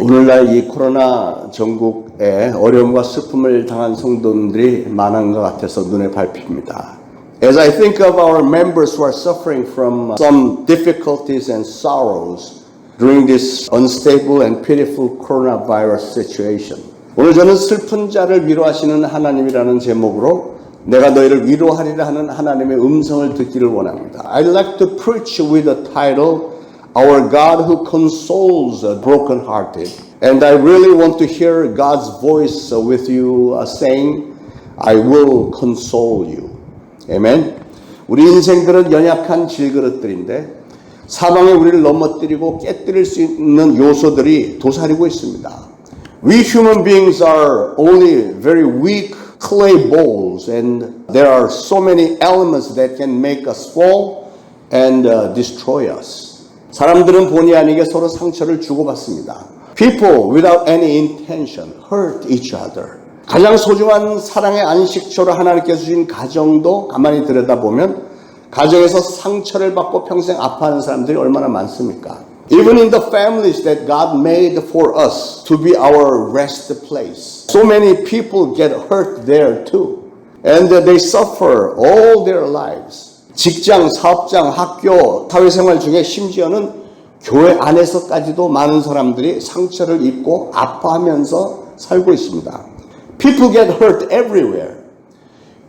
오늘날 이 코로나 전국에 어려움과 슬픔을 당한 성도님들이 많은 것 같아서 눈에 밟힙니다. As I think of our members who are suffering from some difficulties and sorrows during this unstable and pitiful coronavirus situation. 오늘 저는 슬픈 자를 위로하시는 하나님이라는 제목으로 내가 너희를 위로하리라 하는 하나님의 음성을 듣기를 원합니다. I'd like to preach with the title Our God who consoles the brokenhearted. And I really want to hear God's voice with you saying, I will console you. Amen. 우리 인생들은 연약한 질그릇들인데 사방에 우리를 넘어뜨리고 깨뜨릴 수 있는 요소들이 도사리고 있습니다. We human beings are only very weak clay bowls and there are so many elements that can make us fall and destroy us. 사람들은 본의 아니게 서로 상처를 주고받습니다. People without any intention hurt each other. 가장 소중한 사랑의 안식처로 하나님께서 주신 가정도 가만히 들여다보면 가정에서 상처를 받고 평생 아파하는 사람들이 얼마나 많습니까? Even in the families that God made for us to be our rest place. So many people get hurt there too. And they suffer all their lives. 직장, 사업장, 학교, 사회생활 중에 심지어는 교회 안에서까지도 많은 사람들이 상처를 입고 아파하면서 살고 있습니다. People get hurt everywhere.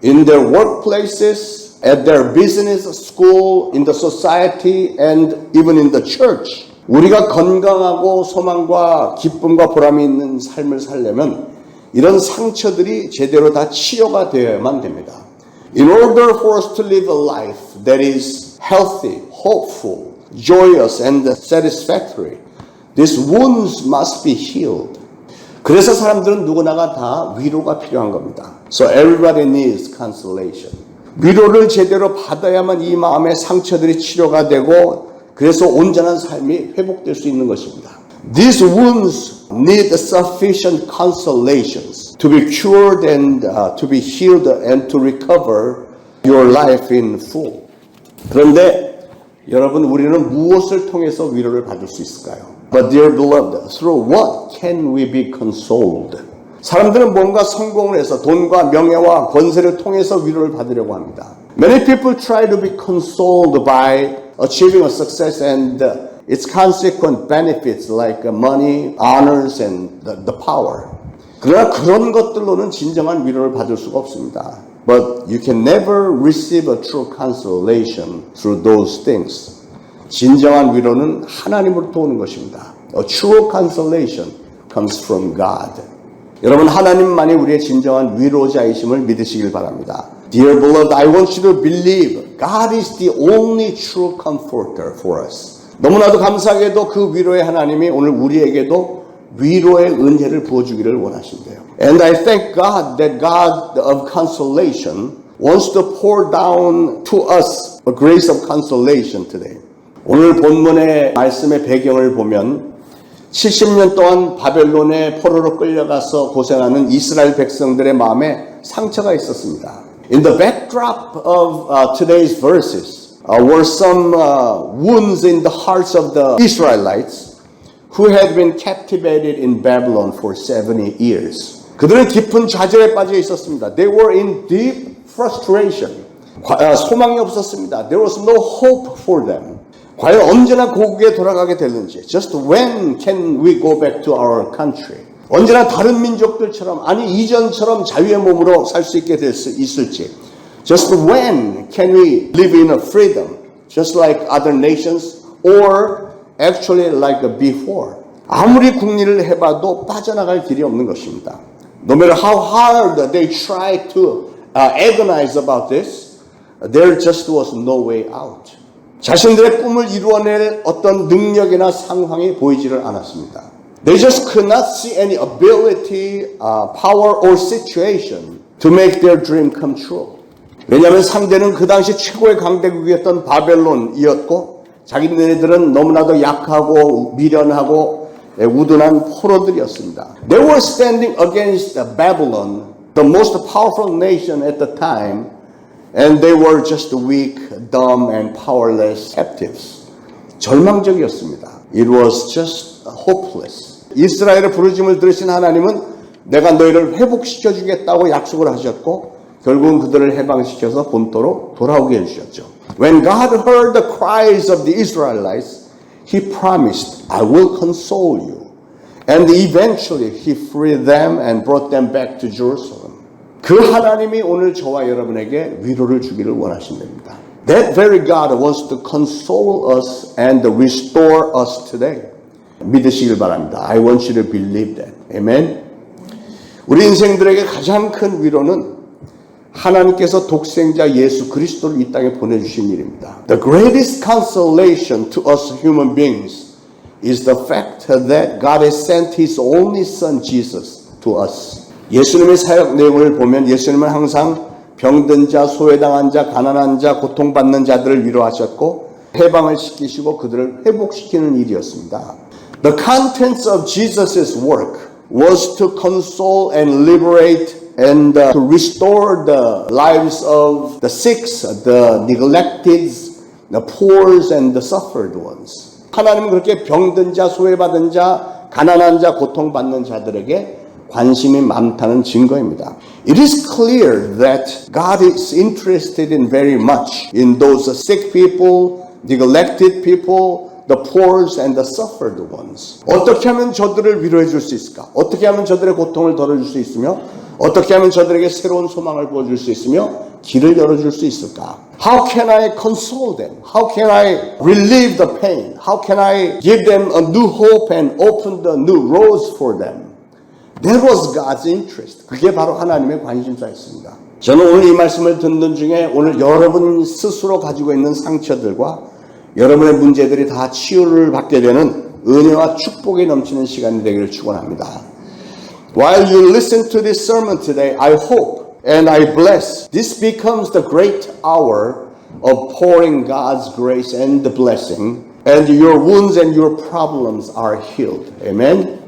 In their workplaces, at their business, school, in the society, and even in the church. 우리가 건강하고 소망과 기쁨과 보람이 있는 삶을 살려면 이런 상처들이 제대로 다 치료가 되어야만 됩니다. In order for us to live a life that is healthy, hopeful, joyous, and satisfactory, these wounds must be healed. 그래서 사람들은 누구나가 다 위로가 필요한 겁니다. So everybody needs consolation. 위로를 제대로 받아야만 이 마음의 상처들이 치료가 되고 그래서 온전한 삶이 회복될 수 있는 것입니다. These wounds need sufficient consolations to be cured and to be healed and to recover your life in full. 그런데 여러분 우리는 무엇을 통해서 위로를 받을 수 있을까요? But dear beloved, through what can we be consoled? 사람들은 뭔가 성공을 해서 돈과 명예와 권세를 통해서 위로를 받으려고 합니다. Many people try to be consoled by achieving a success and its consequent benefits like money, honors, and the power. 그러나 그런 것들로는 진정한 위로를 받을 수가 없습니다. But you can never receive a true consolation through those things. 진정한 위로는 하나님으로부터 오는 것입니다. A true consolation comes from God. 여러분 하나님만이 우리의 진정한 위로자이심을 믿으시길 바랍니다. Dear beloved, I want you to believe God is the only true comforter for us. 너무나도 감사하게도 그 위로의 하나님이 오늘 우리에게도 위로의 은혜를 부어주기를 원하신대요. And I thank God that God of consolation wants to pour down to us a grace of consolation today. 오늘 본문의 말씀의 배경을 보면 70년 동안 바벨론의 포로로 끌려가서 고생하는 이스라엘 백성들의 마음에 상처가 있었습니다. In the backdrop of today's verses were some wounds in the hearts of the Israelites who had been captivated in Babylon for 70 years. 그들은 깊은 좌절에 빠져 있었습니다. They were in deep frustration. 소망이 없었습니다. There was no hope for them. 과연 언제나 고국에 돌아가게 될는지. Just when can we go back to our country? 언제나 다른 민족들처럼 아니 이전처럼 자유의 몸으로 살 수 있게 될 수 있을지. Just when can we live in a freedom just like other nations or actually like before? 아무리 국리를 해봐도 빠져나갈 길이 없는 것입니다. No matter how hard they try to agonize about this, there just was no way out. 자신들의 꿈을 이루어낼 어떤 능력이나 상황이 보이지를 않았습니다. They just could not see any ability, power or situation to make their dream come true. 왜냐하면 상대는 그 당시 최고의 강대국이었던 바벨론이었고 자기네들은 너무나도 약하고 미련하고 우둔한 포로들이었습니다. They were standing against Babylon, the most powerful nation at the time, and they were just weak, dumb, and powerless captives. 절망적이었습니다. It was just hopeless. 이스라엘의 부르심을 들으신 하나님은 내가 너희를 회복시켜 주겠다고 약속을 하셨고 결국은 그들을 해방시켜서 본토로 돌아오게 해주셨죠. When God heard the cries of the Israelites, He promised, I will console you. And eventually He freed them and brought them back to Jerusalem. 그 하나님이 오늘 저와 여러분에게 위로를 주기를 원하신답니다. That very God wants to console us and restore us today. 믿으시길 바랍니다. I want you to believe that. Amen. 우리 인생들에게 가장 큰 위로는 하나님께서 독생자 예수 그리스도를 이 땅에 보내주신 일입니다. The greatest consolation to us human beings is the fact that God has sent His only Son Jesus to us. 예수님의 사역 내용을 보면 예수님은 항상 병든 자, 소외당한 자, 가난한 자, 고통받는 자들을 위로하셨고 해방을 시키시고 그들을 회복시키는 일이었습니다. The contents of Jesus' work was to console and liberate and to restore the lives of the sick, the neglected, the poor and the suffered ones. 하나님은 그렇게 병든 자, 소외받은 자, 가난한 자, 고통받는 자들에게 관심이 많다는 증거입니다. It is clear that God is interested in very much in those sick people, neglected people, the poor and the suffered ones. 어떻게 하면 저들을 위로해 줄 수 있을까? 어떻게 하면 저들의 고통을 덜어줄 수 있으며 어떻게 하면 저들에게 새로운 소망을 보여줄 수 있으며 길을 열어줄 수 있을까? How can I console them? How can I relieve the pain? How can I give them a new hope and open the new roads for them? That was God's interest. 그게 바로 하나님의 관심사였습니다. 저는 오늘 이 말씀을 듣는 중에 오늘 여러분 스스로 가지고 있는 상처들과 여러분의 문제들이 다 치유를 받게 되는 은혜와 축복이 넘치는 시간이 되기를 축원합니다. While you listen to this sermon today, I hope and I bless this becomes the great hour of pouring God's grace and the blessing, and your wounds and your problems are healed. Amen.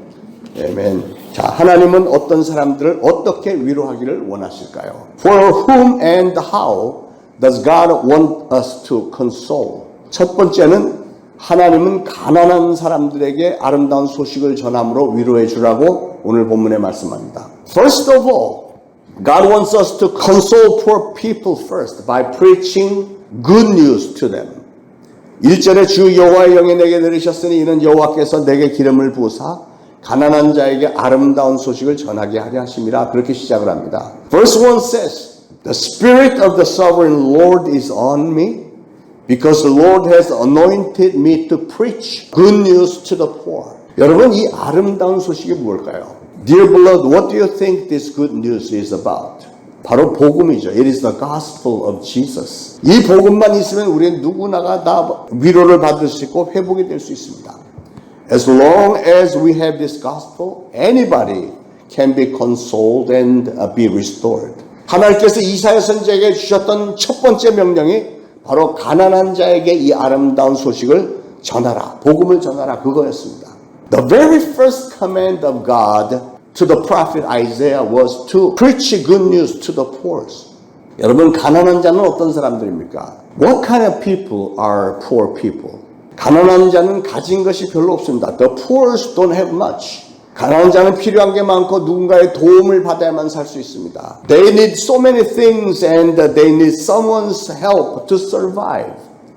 Amen. 자, 하나님은 어떤 사람들을 어떻게 위로하기를 원하실까요? For whom and how does God want us to console? 첫 번째는 하나님은 가난한 사람들에게 아름다운 소식을 전함으로 위로해 주라고 오늘 본문에 말씀합니다. First of all, God wants us to console poor people first by preaching good news to them. 1절에 주 여호와의 영이 내게 내리셨으니 이는 여호와께서 내게 기름을 부으사 가난한 자에게 아름다운 소식을 전하게 하려 하심이라. 그렇게 시작을 합니다. Verse 1 says, The Spirit of the Sovereign Lord is on me because the Lord has anointed me to preach good news to the poor. 여러분, 이 아름다운 소식이 뭘까요? Dear beloved, what do you think this good news is about? 바로 복음이죠. It is the gospel of Jesus. 이 복음만 있으면 우리는 누구나가 다 위로를 받을 수 있고 회복이 될 수 있습니다. As long as we have this gospel, anybody can be consoled and be restored. 하나님께서 이사야 선지자에게 주셨던 첫 번째 명령이 바로 가난한 자에게 이 아름다운 소식을 전하라, 복음을 전하라, 그거였습니다. The very first command of God to the prophet Isaiah was to preach good news to the poor. 여러분, 가난한 자는 어떤 사람들입니까? What kind of people are poor people? 가난한 자는 가진 것이 별로 없습니다. The poor don't have much. 가난한 자는 필요한 게 많고 누군가의 도움을 받아야만 살 수 있습니다. They need so many things and they need someone's help to survive.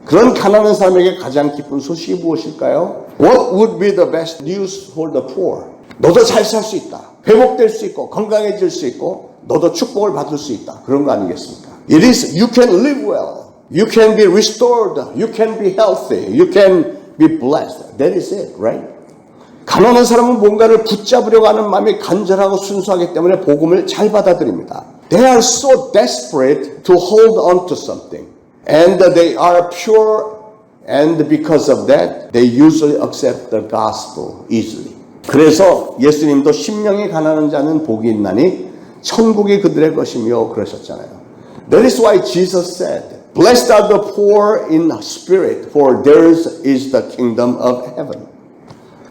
그런 가난한 사람에게 가장 기쁜 소식이 무엇일까요? What would be the best news for the poor? 너도 잘 살 수 있다. 회복될 수 있고 건강해질 수 있고 너도 축복을 받을 수 있다. 그런 거 아니겠습니까? It is you can live well. You can be restored. You can be healthy. You can be blessed. That is it, right? 가난한 사람은 뭔가를 붙잡으려고 하는 마음이 간절하고 순수하기 때문에 복음을 잘 받아들입니다. They are so desperate to hold on to something. And they are pure. And because of that, they usually accept the gospel easily. 그래서 예수님도 심령이 가난한 자는 복이 있나니 천국이 그들의 것이며 그러셨잖아요. That is why Jesus said, Blessed are the poor in spirit, for theirs is the kingdom of heaven.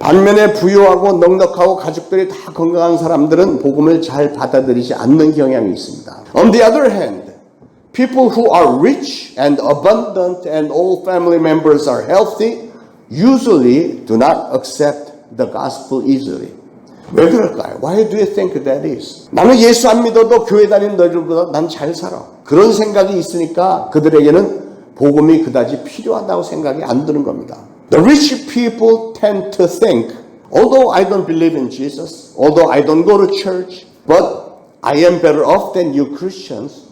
반면에 부유하고 넉넉하고 가족들이 다 건강한 사람들은 복음을 잘 받아들이지 않는 경향이 있습니다. On the other hand, people who are rich and abundant and all family members are healthy usually do not accept the gospel easily. 왜 그럴까요? Why do you think that is? 나는 예수 안 믿어도 교회 다니는 너희들보다 난 잘 살아. 그런 생각이 있으니까 그들에게는 복음이 그다지 필요하다고 생각이 안 드는 겁니다. The rich people tend to think, although I don't believe in Jesus, although I don't go to church, but I am better off than you Christians.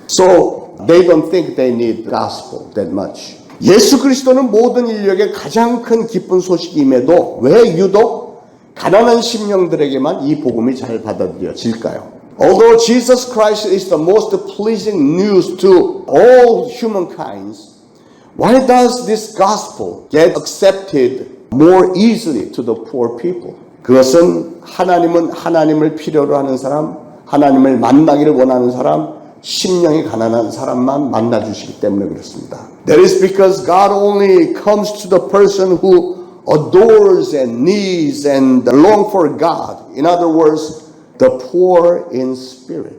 So they don't think they need the gospel that much. 예수 그리스도는 모든 인류에게 가장 큰 기쁜 소식임에도 왜 유독 가난한 심령들에게만 이 복음이 잘 받아들여질까요? Although Jesus Christ is the most pleasing news to all humankind, why does this gospel get accepted more easily to the poor people? 그것은 하나님은 하나님을 필요로 하는 사람, 하나님을 만나기를 원하는 사람, 심령이 가난한 사람만 만나주시기 때문에 그렇습니다. That is because God only comes to the person who adores and needs and long for God. In other words, the poor in spirit.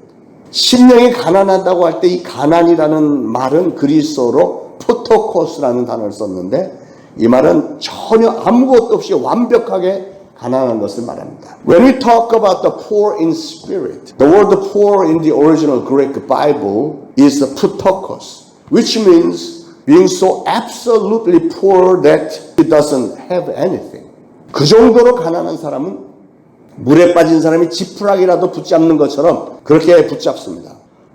심령이 가난하다고 할 때 이 가난이라는 말은 그리스어로 프토코스라는 단어를 썼는데 이 말은 전혀 아무것도 없이 완벽하게 가난한 것을 말합니다. When we talk about the poor in spirit, the word poor in the original Greek Bible is ptochos, which means being so absolutely poor that he doesn't have anything. 그 정도로 가난한 사람은 물에 빠진 사람이 지푸라기라도 붙잡는 것처럼 그렇게 붙잡습니다.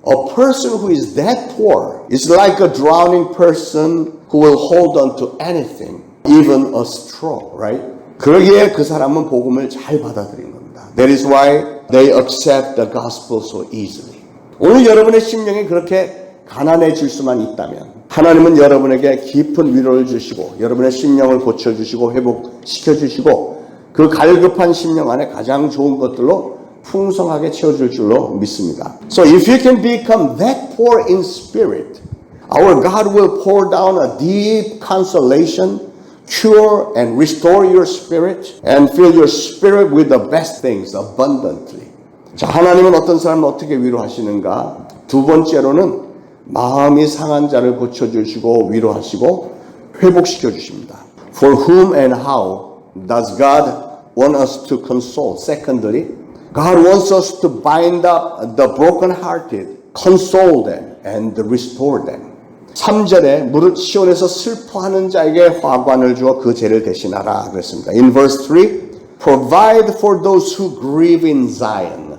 A person who is that poor is like a drowning person who will hold on to anything, even a straw, right? 그러기에 그 사람은 복음을 잘 받아들인 겁니다. That is why they accept the gospel so easily. 오늘 여러분의 심령이 그렇게 가난해질 수만 있다면 하나님은 여러분에게 깊은 위로를 주시고 여러분의 심령을 고쳐주시고 회복시켜주시고 그 갈급한 심령 안에 가장 좋은 것들로 풍성하게 채워줄 줄로 믿습니다. So if you can become that poor in spirit, our God will pour down a deep consolation, cure and restore your spirit and fill your spirit with the best things abundantly. 자, 하나님은 어떤 사람을 어떻게 위로하시는가? 두 번째로는 마음이 상한 자를 고쳐주시고 위로하시고 회복시켜 주십니다. For whom and how does God want us to console? Secondly, God wants us to bind up the brokenhearted, console them, and restore them. 3절에 무릇 시온에서 슬퍼하는 자에게 화관을 주어 그 죄를 대신하라 그랬습니다. In verse 3, provide for those who grieve in Zion,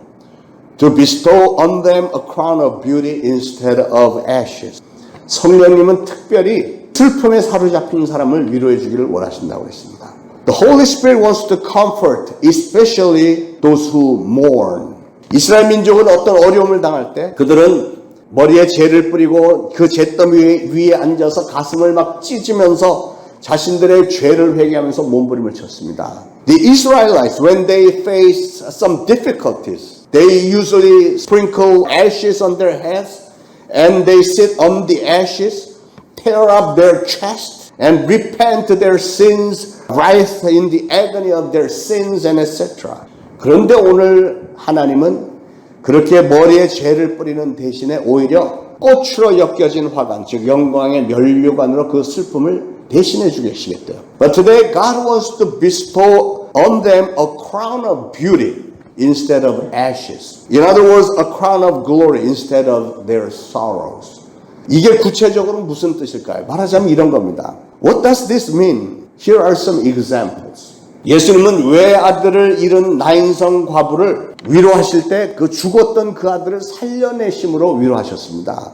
to bestow on them a crown of beauty instead of ashes. 성령님은 특별히 슬픔에 사로잡힌 사람을 위로해 주기를 원하신다고 했습니다. The Holy Spirit wants to comfort, especially those who mourn. 이스라엘 민족은 어떤 어려움을 당할 때 그들은 머리에 재를 뿌리고 그 잿더미 위에 앉아서 가슴을 막 찢으면서 자신들의 죄를 회개하면서 몸부림을 쳤습니다. The Israelites, when they face some difficulties, they usually sprinkle ashes on their heads and they sit on the ashes, tear up their chest and repent their sins, writhe in the agony of their sins and etc. 그런데 오늘 하나님은 그렇게 머리에 죄를 뿌리는 대신에 오히려 꽃으로 엮여진 화관, 즉 영광의 면류관으로 그 슬픔을 대신해 주시겠대요. But today God wants to bestow on them a crown of beauty instead of ashes. In other words, a crown of glory instead of their sorrows. 이게 구체적으로 무슨 뜻일까요? 말하자면 이런 겁니다. What does this mean? Here are some examples. 예수님은 외아들을 잃은 나인성 과부를 위로하실 때 그 죽었던 그 아들을 살려내심으로 위로하셨습니다.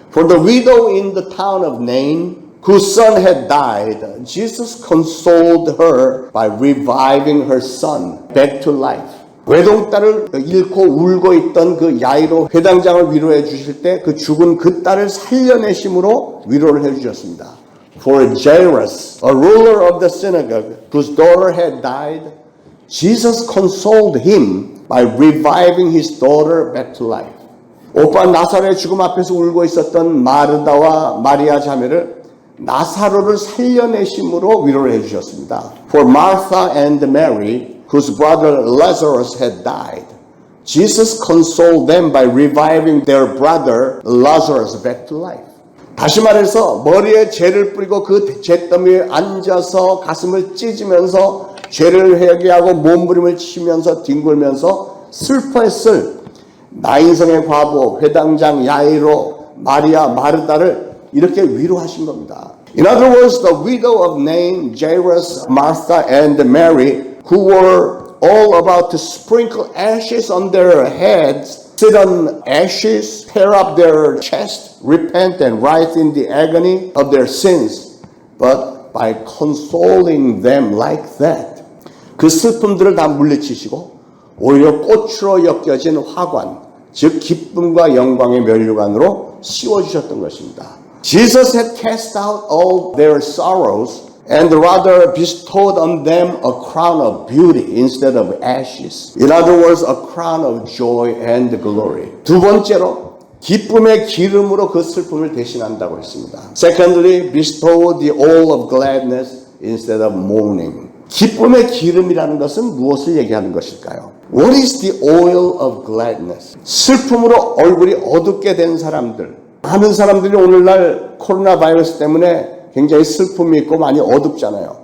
For the widow in the town of Nain, whose son had died, Jesus consoled her by reviving her son back to life. 외동딸을 잃고 울고 있던 그 야이로 회당장을 위로해 주실 때 그 죽은 그 딸을 살려내심으로 위로를 해 주셨습니다. For Jairus, a ruler of the synagogue, whose daughter had died, Jesus consoled him by reviving his daughter back to life. 오빠 나사로의 죽음 앞에서 울고 있었던 마르다와 마리아 자매를 나사로를 살려내심으로 위로를 해주셨습니다. For Martha and Mary, whose brother Lazarus had died, Jesus consoled them by reviving their brother Lazarus back to life. 다시 말해서 머리에 재를 뿌리고 그 잿더미에 앉아서 가슴을 찢으면서 죄를 회개하고 몸부림을 치면서 뒹굴면서 슬퍼했을 나인성의 과부, 회당장 야이로, 마리아, 마르다를 이렇게 위로하신 겁니다. In other words, the widow of Nain, Jairus, Martha, and Mary, who were all about to sprinkle ashes on their heads, sit on ashes, tear up their chest, repent and writhe in the agony of their sins. But by consoling them like that, 그 슬픔들을 다 물리치시고 오히려 꽃으로 엮여진 화관, 즉 기쁨과 영광의 면류관으로 씌워주셨던 것입니다. Jesus had cast out all their sorrows and rather bestowed on them a crown of beauty instead of ashes. In other words, a crown of joy and glory. 두 번째로 기쁨의 기름으로 그 슬픔을 대신한다고 했습니다. Secondly, bestow the oil of gladness instead of mourning. 기쁨의 기름이라는 것은 무엇을 얘기하는 것일까요? What is the oil of gladness? 슬픔으로 얼굴이 어둡게 된 사람들, 많은 사람들이 오늘날 코로나 바이러스 때문에 굉장히 슬픔이 있고 많이 어둡잖아요.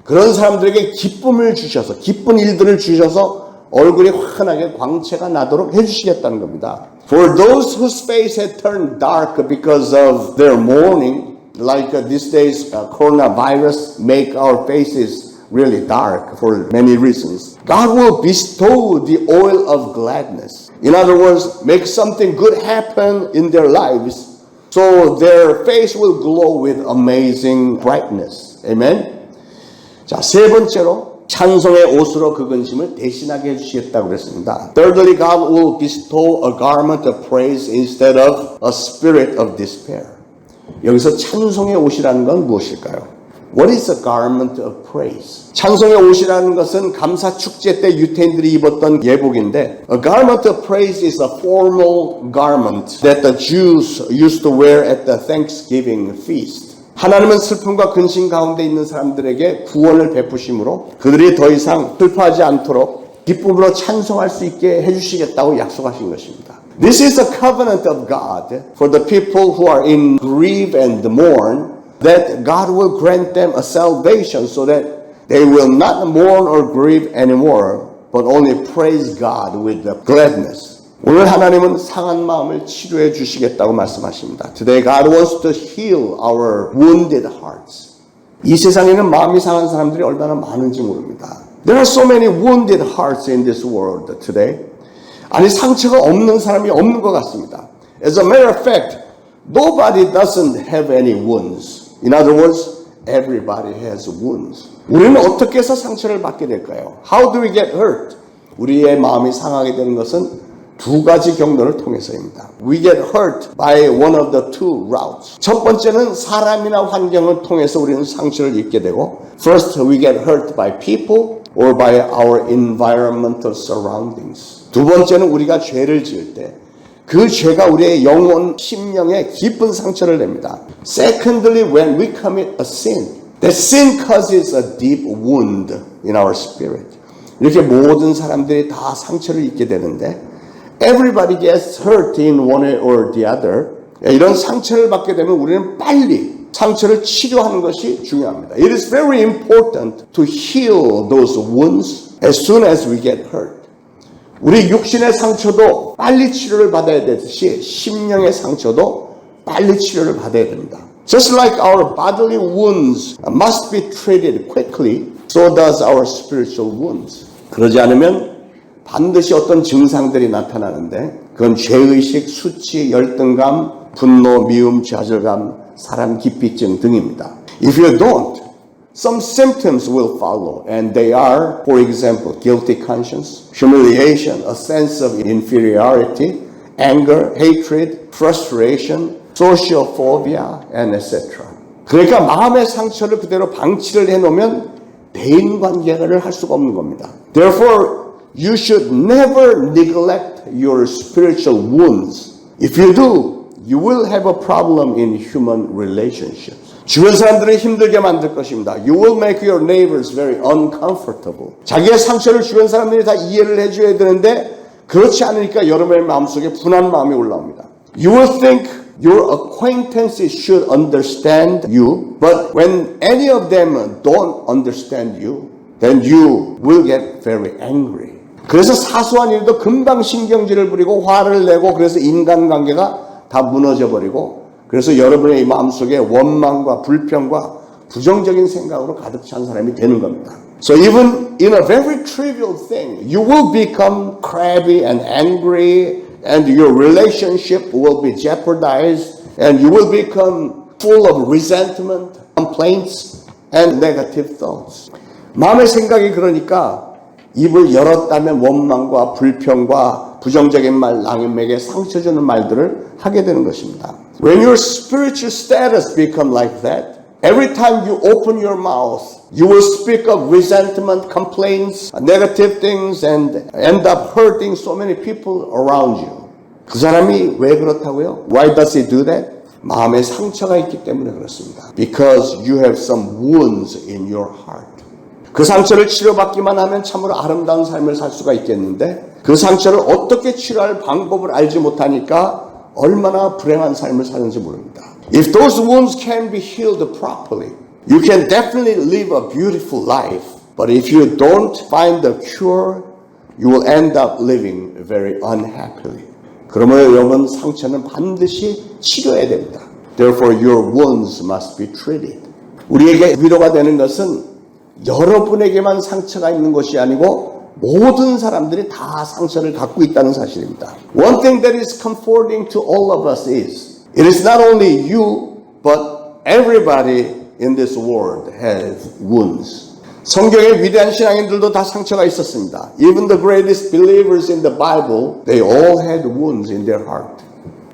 그런 사람들에게 기쁨을 주셔서, 기쁜 일들을 주셔서 얼굴이 환하게 광채가 나도록 해주시겠다는 겁니다. For those whose face had turned dark because of their mourning, like these days coronavirus make our faces really dark for many reasons. God will bestow the oil of gladness. In other words, make something good happen in their lives so their face will glow with amazing brightness. Amen? 자, 세 번째로 찬송의 옷으로 그 근심을 대신하게 해주시겠다고 그랬습니다. Thirdly, God will bestow a garment of praise instead of a spirit of despair. 여기서 찬송의 옷이라는 건 무엇일까요? What is a garment of praise? 찬송의 옷이라는 것은 감사 축제 때 유태인들이 입었던 예복인데, a garment of praise is a formal garment that the Jews used to wear at the Thanksgiving feast. 하나님은 슬픔과 근심 가운데 있는 사람들에게 구원을 베푸심으로 그들이 더 이상 슬퍼하지 않도록 기쁨으로 찬송할 수 있게 해주시겠다고 약속하신 것입니다. This is a covenant of God for the people who are in grief and mourn, that God will grant them a salvation so that they will not mourn or grieve anymore, but only praise God with gladness. 오늘 하나님은 상한 마음을 치료해 주시겠다고 말씀하십니다. Today God wants to heal our wounded hearts. 이 세상에는 마음이 상한 사람들이 얼마나 많은지 모릅니다. There are so many wounded hearts in this world today. 아니 상처가 없는 사람이 없는 것 같습니다. As a matter of fact, nobody doesn't have any wounds. In other words, everybody has wounds. 우리는 어떻게 해서 상처를 받게 될까요? How do we get hurt? 우리의 마음이 상하게 되는 것은 두 가지 경로를 통해서입니다. We get hurt by one of the two routes. 첫 번째는 사람이나 환경을 통해서 우리는 상처를 입게 되고, first we get hurt by people or by our environmental surroundings. 두 번째는 우리가 죄를 지을 때 그 죄가 우리의 영혼, 심령에 깊은 상처를 냅니다. Secondly, when we commit a sin, that sin causes a deep wound in our spirit. 이렇게 모든 사람들이 다 상처를 입게 되는데, everybody gets hurt in one way or the other. 이런 상처를 받게 되면 우리는 빨리 상처를 치료하는 것이 중요합니다. It is very important to heal those wounds as soon as we get hurt. 우리 육신의 상처도 빨리 치료를 받아야 되듯이 심령의 상처도 빨리 치료를 받아야 됩니다. Just like our bodily wounds must be treated quickly, so does our spiritual wounds. 그러지 않으면 반드시 어떤 증상들이 나타나는데, 그건 죄의식, 수치, 열등감, 분노, 미움, 좌절감, 사람 기피증 등입니다. If you don't, some symptoms will follow, and they are, for example, guilty conscience, humiliation, a sense of inferiority, anger, hatred, frustration, social phobia, and etc. 그러니까 마음의 상처를 그대로 방치를 해놓으면 대인관계를 할 수가 없는 겁니다. Therefore, you should never neglect your spiritual wounds. If you do, you will have a problem in human relationships. 주변 사람들을 힘들게 만들 것입니다. You will make your neighbors very uncomfortable. 자기의 상처를 주변 사람들이 다 이해를 해줘야 되는데 그렇지 않으니까 여러분의 마음속에 분한 마음이 올라옵니다. You will think your acquaintances should understand you, but when any of them don't understand you, then you will get very angry. 그래서 사소한 일도 금방 신경질을 부리고 화를 내고 그래서 인간관계가 다 무너져 버리고 그래서 여러분의 이 마음속에 원망과 불평과 부정적인 생각으로 가득 찬 사람이 되는 겁니다. So even in a very trivial thing, you will become crabby and angry and your relationship will be jeopardized and you will become full of resentment, complaints and negative thoughts. 마음의 생각이 그러니까 입을 열었다면 원망과 불평과 부정적인 말, 남에게 상처 주는 말들을 하게 되는 것입니다. When your spiritual status become like that, every time you open your mouth, you will speak of resentment, complaints, negative things, and end up hurting so many people around you. 그 사람이 왜 그렇다고요? Why does he do that? 마음에 상처가 있기 때문에 그렇습니다. Because you have some wounds in your heart. 그 상처를 치료받기만 하면 참으로 아름다운 삶을 살 수가 있겠는데 그 상처를 어떻게 치료할 방법을 알지 못하니까 얼마나 불행한 삶을 사는지 모릅니다. If those wounds can be healed properly, you can definitely live a beautiful life. But if you don't find the cure, you will end up living very unhappily. 그러므로 여러분 상처는 반드시 치료해야 됩니다. Therefore, your wounds must be treated. 우리에게 위로가 되는 것은 여러분에게만 상처가 있는 것이 아니고 모든 사람들이 다 상처를 갖고 있다는 사실입니다. One thing that is comforting to all of us is it is not only you but everybody in this world has wounds. 성경의 위대한 신앙인들도 다 상처가 있었습니다. Even the greatest believers in the Bible, they all had wounds in their heart.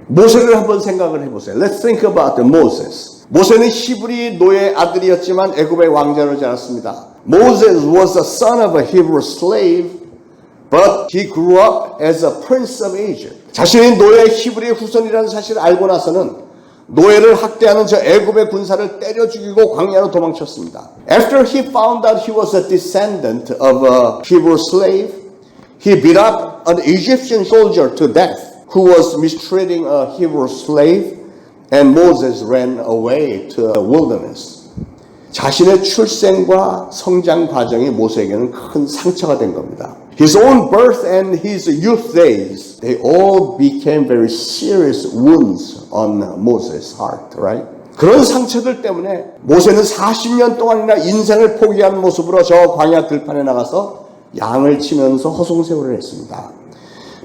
모세를 한번 생각을 해보세요. Let's think about Moses. 모세는 히브리 노예 아들이었지만 애굽의 왕자로 자랐습니다. Moses was the son of a Hebrew slave, but he grew up as a prince of Egypt. 자신이 노예 히브리의 후손이라는 사실을 알고 나서는 노예를 학대하는 저 애굽의 군사를 때려 죽이고 광야로 도망쳤습니다. After he found out he was a descendant of a Hebrew slave, he beat up an Egyptian soldier to death who was mistreating a Hebrew slave, and Moses ran away to the wilderness. 자신의 출생과 성장 과정이 모세에게는 큰 상처가 된 겁니다. His own birth and his youth days, they all became very serious wounds on Moses' heart, right? 그런 상처들 때문에 모세는 40년 동안이나 인생을 포기한 모습으로 저 광야 들판에 나가서 양을 치면서 허송세월을 했습니다.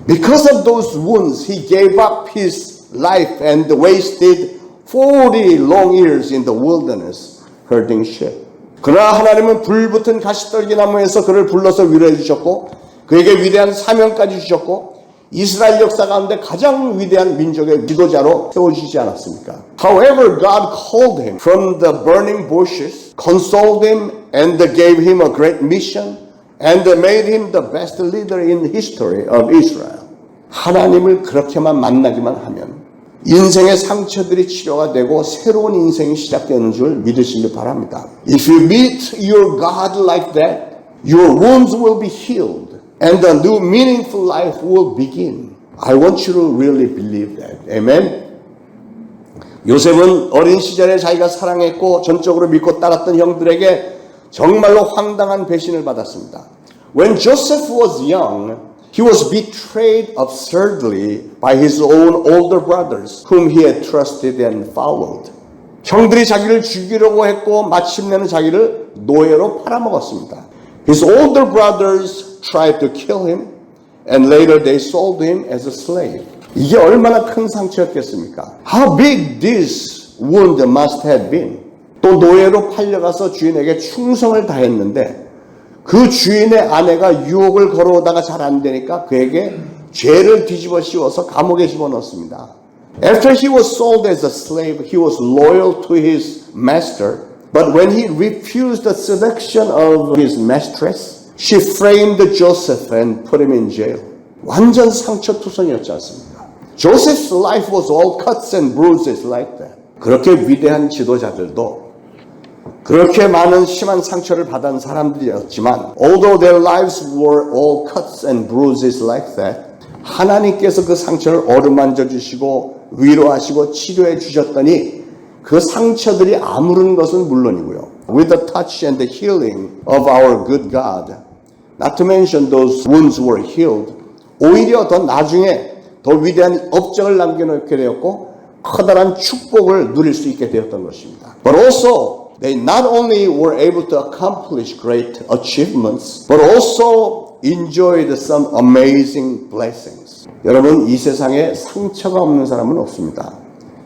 Because of those wounds, he gave up his life and wasted 40 long years in the wilderness herding sheep. 그러나 하나님은 불붙은 가시떨기 나무에서 그를 불러서 위로해 주셨고 그에게 위대한 사명까지 주셨고 이스라엘 역사 가운데 가장 위대한 민족의 지도자로 세워주시지 않았습니까? However, God called him from the burning bushes, consoled him, and gave him a great mission, and made him the best leader in the history of Israel. 하나님을 그렇게만 만나기만 하면 인생의 상처들이 치료가 되고 새로운 인생이 시작되는 줄 믿으시길 바랍니다. If you meet your God like that, your wounds will be healed. And a new meaningful life will begin. I want you to really believe that. Amen? 요셉은 어린 시절에 자기가 사랑했고 전적으로 믿고 따랐던 형들에게 정말로 황당한 배신을 받았습니다. When Joseph was young, he was betrayed absurdly by his own older brothers, whom he had trusted and followed. 형들이 자기를 죽이려고 했고 마침내는 자기를 노예로 팔아먹었습니다. His older brothers tried to kill him, and later they sold him as a slave. 이게 얼마나 큰 상처였겠습니까? How big this wound must have been. 또 노예로 팔려가서 주인에게 충성을 다했는데 그 주인의 아내가 유혹을 걸어오다가 잘 안 되니까 그에게 죄를 뒤집어 씌워서 감옥에 집어넣습니다. After he was sold as a slave, he was loyal to his master, but when he refused the seduction of his mistress, she framed Joseph and put him in jail. 완전 상처투성이었지 않습니까? Joseph's life was all cuts and bruises like that. 그렇게 위대한 지도자들도 그렇게 많은 심한 상처를 받은 사람들이었지만 although their lives were all cuts and bruises like that, 하나님께서 그 상처를 어루만져 주시고 위로하시고 치료해 주셨더니 그 상처들이 아무른 것은 물론이고요. with the touch and the healing of our good God. Not to mention those wounds were healed. 오히려 더 나중에 더 위대한 업적을 남겨놓게 되었고 커다란 축복을 누릴 수 있게 되었던 것입니다. But also, they not only were able to accomplish great achievements, but also enjoyed some amazing blessings. 여러분, 이 세상에 상처가 없는 사람은 없습니다.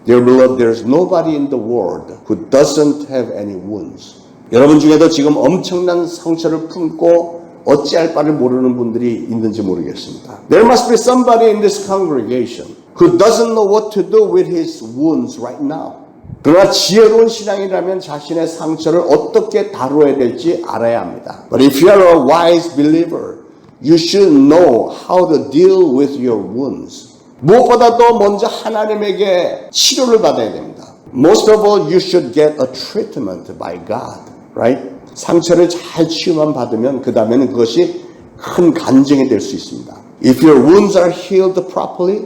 Dear beloved, there's nobody in the world who doesn't have any wounds. 여러분 중에도 지금 엄청난 상처를 품고 어찌할 바를 모르는 분들이 있는지 모르겠습니다. There must be somebody in this congregation who doesn't know what to do with his wounds right now. 그러나 지혜로운 신앙이라면 자신의 상처를 어떻게 다루어야 될지 알아야 합니다. But if you are a wise believer, you should know how to deal with your wounds. 무엇보다도 먼저 하나님에게 치료를 받아야 됩니다. Most of all, you should get a treatment by God, right? 상처를 잘 치유만 받으면 그 다음에는 그것이 큰 간증이 될 수 있습니다. If your wounds are healed properly,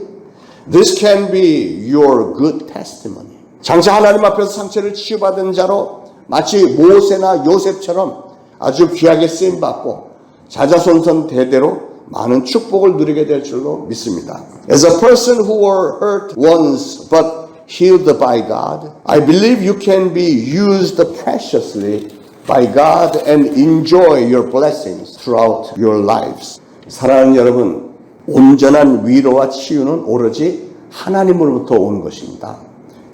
this can be your good testimony. 장차 하나님 앞에서 상처를 치유받은 자로 마치 모세나 요셉처럼 아주 귀하게 쓰임받고 자자손손 대대로 많은 축복을 누리게 될 줄로 믿습니다. As a person who were hurt once but healed by God, I believe you can be used preciously by God and enjoy your blessings throughout your lives. 사랑하는 여러분, 온전한 위로와 치유는 오로지 하나님으로부터 온 것입니다.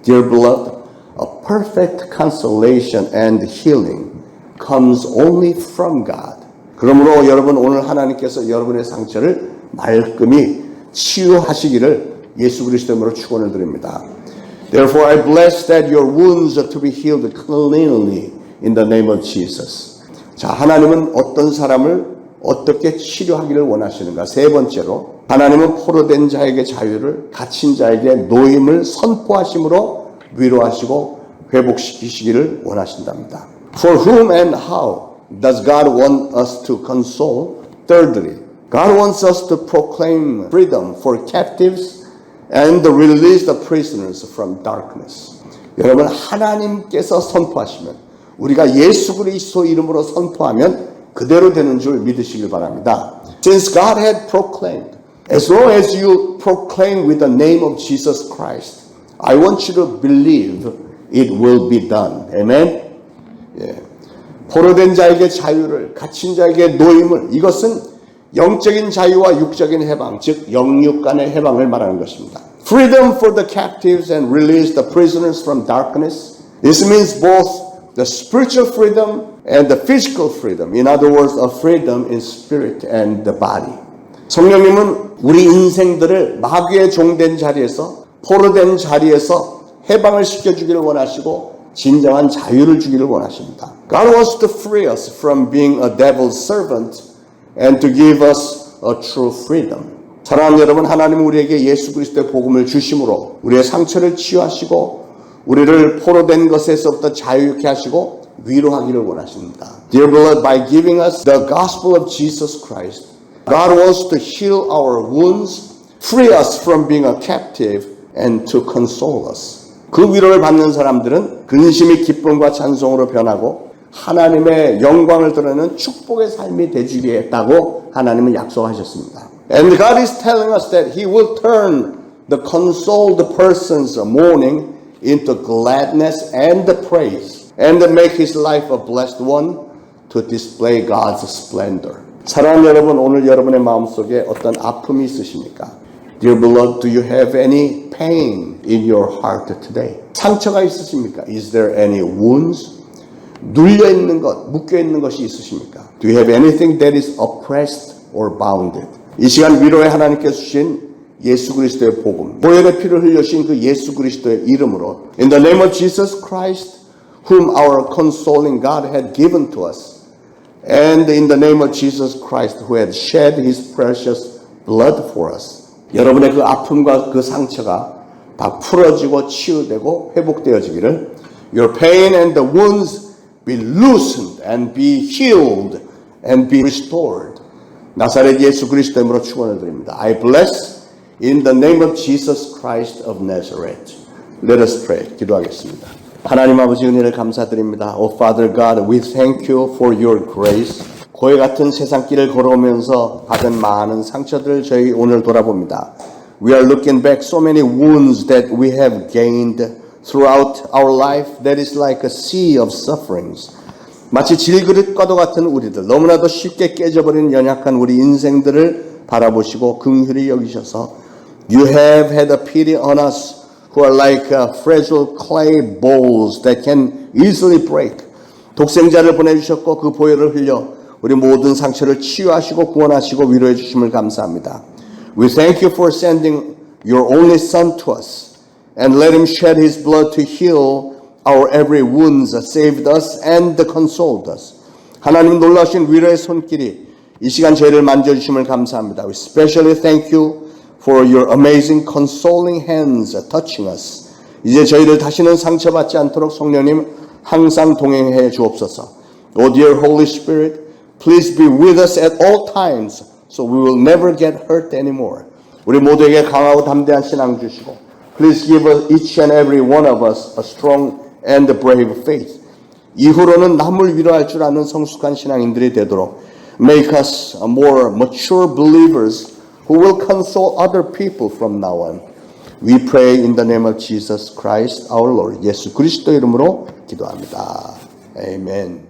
Dear beloved, a perfect consolation and healing comes only from God. 그러므로 여러분 오늘 하나님께서 여러분의 상처를 말끔히 치유하시기를 예수 그리스도 이름으로 축원을 드립니다. Therefore I bless that your wounds are to be healed cleanly in the name of Jesus. 자, 하나님은 어떤 사람을 어떻게 치료하기를 원하시는가? 세 번째로 하나님은 포로된 자에게 자유를, 갇힌 자에게 노임을 선포하심으로 위로하시고 회복시키시기를 원하신답니다. For whom and how does God want us to console? Thirdly, God wants us to proclaim freedom for captives and release the prisoners from darkness. 여러분, 하나님께서 선포하시면 우리가 예수 그리스도 이름으로 선포하면 그대로 되는 줄 믿으시길 바랍니다. Since God had proclaimed, as long as you proclaim with the name of Jesus Christ, I want you to believe it will be done. Amen? 예. 포로된 자에게 자유를, 갇힌 자에게 노임을, 이것은 영적인 자유와 육적인 해방, 즉 영육 간의 해방을 말하는 것입니다. Freedom for the captives and release the prisoners from darkness. This means both the spiritual freedom and the physical freedom. In other words, a freedom in spirit and the body. 성령님은 우리 인생들을 마귀의 종된 자리에서, 포로된 자리에서 해방을 시켜주기를 원하시고 진정한 자유를 주기를 원하십니다. God wants to free us from being a devil's servant and to give us a true freedom. 사랑하는 여러분, 하나님은 우리에게 예수 그리스도의 복음을 주심으로 우리의 상처를 치유하시고 우리를 포로된 것에서부터 자유케 하시고 위로하기를 원하십니다. Dear beloved, by giving us the gospel of Jesus Christ, God wants to heal our wounds, free us from being a captive, and to console us. 그 위로를 받는 사람들은 근심이 기쁨과 찬송으로 변하고 하나님의 영광을 드러내는 축복의 삶이 되주겠다고 하나님은 약속하셨습니다. And God is telling us that He will turn the consoled person's mourning into gladness and praise, and make his life a blessed one to display God's splendor. 사랑하는 여러분, 오늘 여러분의 마음속에 어떤 아픔이 있으십니까? Dear beloved, do you have any pain in your heart today? 상처가 있으십니까? Is there any wounds? 눌려 있는 것, 묶여 있는 것이 있으십니까? Do you have anything that is oppressed or bounded? 이 시간 위로에 하나님께서 주신 예수 그리스도의 복음, 보혈의 피를 흘려신 그 예수 그리스도의 이름으로 In the name of Jesus Christ, whom our consoling God had given to us, and in the name of Jesus Christ, who had shed His precious blood for us. 여러분의 그 아픔과 그 상처가 다 풀어지고 치유되고 회복되어지기를 Your pain and the wounds be loosened and be healed and be restored. 나사렛 예수 그리스도 이름으로 축원을 드립니다. I bless in the name of Jesus Christ of Nazareth. Let us pray. 기도하겠습니다. 하나님 아버지 은혜를 감사드립니다. Oh Father God, we thank you for your grace. 고해 같은 세상길을 걸어오면서 받은 많은 상처들을 저희 오늘 돌아봅니다. We are looking back so many wounds that we have gained throughout our life that is like a sea of sufferings. 마치 질그릇과도 같은 우리들, 너무나도 쉽게 깨져버리는 연약한 우리 인생들을 바라보시고 긍휼히 여기셔서 You have had a pity on us who are like fragile clay bowls that can easily break. 독생자를 보내주셨고 그 보혈을 흘려 우리 모든 상처를 치유하시고 구원하시고 위로해 주심을 감사합니다. We thank you for sending your only son to us and let him shed his blood to heal our every wounds, saved us and consoled us. 하나님 놀라우신 위로의 손길이 이 시간 저희를 만져주심을 감사합니다. We especially thank you for your amazing consoling hands touching us. 이제 저희를 다시는 상처받지 않도록 성령님 항상 동행해 주옵소서. Oh dear Holy Spirit, please be with us at all times so we will never get hurt anymore. 우리 모두에게 강하고 담대한 신앙 주시고 Please give each and every one of us a strong and brave faith. 이후로는 남을 위로할 줄 아는 성숙한 신앙인들이 되도록 Make us more mature believers who will console other people from now on. We pray in the name of Jesus Christ our Lord. 예수 그리스도 이름으로 기도합니다. 아멘.